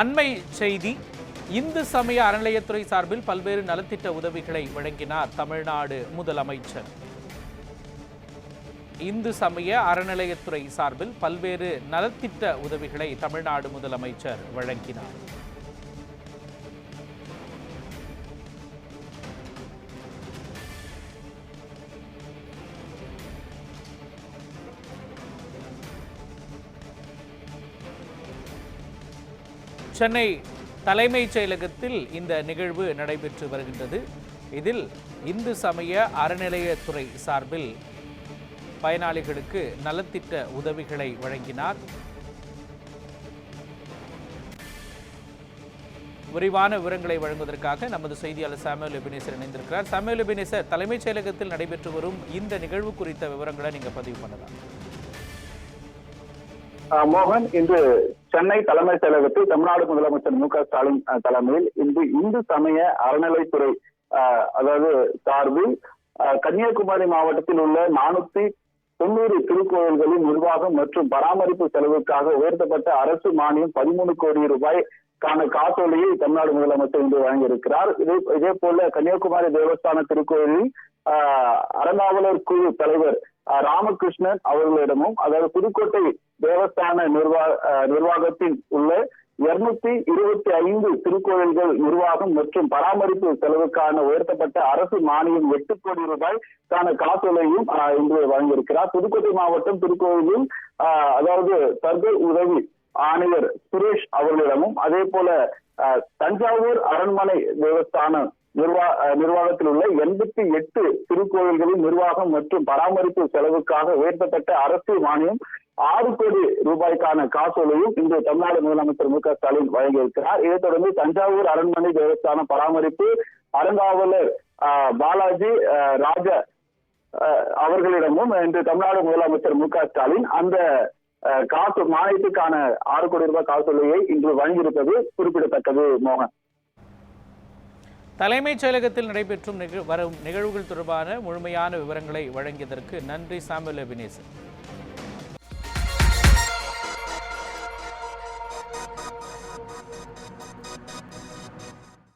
அண்மை செய்தி. இந்து சமய அறநிலையத்துறை சார்பில் பல்வேறு நலத்திட்ட உதவிகளை வழங்கினார் தமிழ்நாடு முதலமைச்சர். இந்து சமய அறநிலையத்துறை சார்பில் பல்வேறு நலத்திட்ட உதவிகளை தமிழ்நாடு முதலமைச்சர் வழங்கினார். சென்னை தலைமைச் செயலகத்தில் இந்த நிகழ்வு நடைபெற்று வருகின்றது. இதில் இந்து சமய அறநிலையத்துறை சார்பில் பயனாளிகளுக்கு நலத்திட்ட உதவிகளை வழங்கினார். விரிவான விவரங்களை வழங்குவதற்காக நமது செய்தியாளர் சாமுவேல் எபினேசர் இணைந்திருக்கிறார். சாமுவேல் எபினேசர், தலைமைச் செயலகத்தில் நடைபெற்று வரும் இந்த நிகழ்வு குறித்த விவரங்களை நீங்க பதிவு பண்ணலாம். மோகன், இன்று சென்னை தலைமைச் செயலகத்தில் தமிழ்நாடு முதலமைச்சர் மு.க.ஸ்டாலின் தலைமையில் இன்று இந்து சமய அறநிலைத்துறை அதாவது சார்பில் கன்னியாகுமரி மாவட்டத்தில் உள்ள 490 திருக்கோயில்களின் நிர்வாகம் மற்றும் பராமரிப்பு செலவுக்காக உயர்த்தப்பட்ட அரசு மானியம் 13 கோடி ரூபாய்க்கான காசோலையை தமிழ்நாடு முதலமைச்சர் இன்று வழங்கியிருக்கிறார். இதே போல கன்னியாகுமரி தேவஸ்தான திருக்கோயிலில் அறங்காவலர் குழு தலைவர் ராமகிருஷ்ணன் அவர்களிடமும், அதாவது புதுக்கோட்டை தேவஸ்தான நிர்வாகத்தில் உள்ள 225 திருக்கோயில்கள் நிர்வாகம் மற்றும் பராமரிப்பு செலவுக்கான உயர்த்தப்பட்ட அரசு மானியம் 8 கோடி ரூபாய்க்கான காசோலையும் இன்று வழங்கியிருக்கிறார். புதுக்கோட்டை மாவட்டம் திருக்கோயிலில் அதாவது தர்கர் உதவி ஆணையர் சுரேஷ் அவர்களிடமும், அதே போல தஞ்சாவூர் அரண்மனை தேவஸ்தான நிர்வாகத்தில் உள்ள 88 திருக்கோயில்களின் நிர்வாகம் மற்றும் பராமரிப்பு செலவுக்காக உயர்த்தப்பட்ட அரசு மானியம் 6 கோடி ரூபாய்க்கான காசோலையும் இன்று தமிழ்நாடு முதலமைச்சர் மு.க.ஸ்டாலின் வழங்கியிருக்கிறார். இதைத் தொடர்ந்து தஞ்சாவூர் அரண்மனை தேவஸ்தான பராமரிப்பு அறங்காவலர் பாலாஜி ராஜா அவர்களிடமும் இன்று தமிழ்நாடு முதலமைச்சர் மு.க.ஸ்டாலின் அந்த மானியத்துக்கான 6 கோடி ரூபாய் காசோலையை இன்று வழங்கியிருப்பது குறிப்பிடத்தக்கது. மோகன், தலைமைச் செயலகத்தில் நடைபெற்றும் வரும் நிகழ்வுகள் தொடர்பான முழுமையான விவரங்களை வழங்கியதற்கு நன்றி சாமுவேல் எபினேசர்.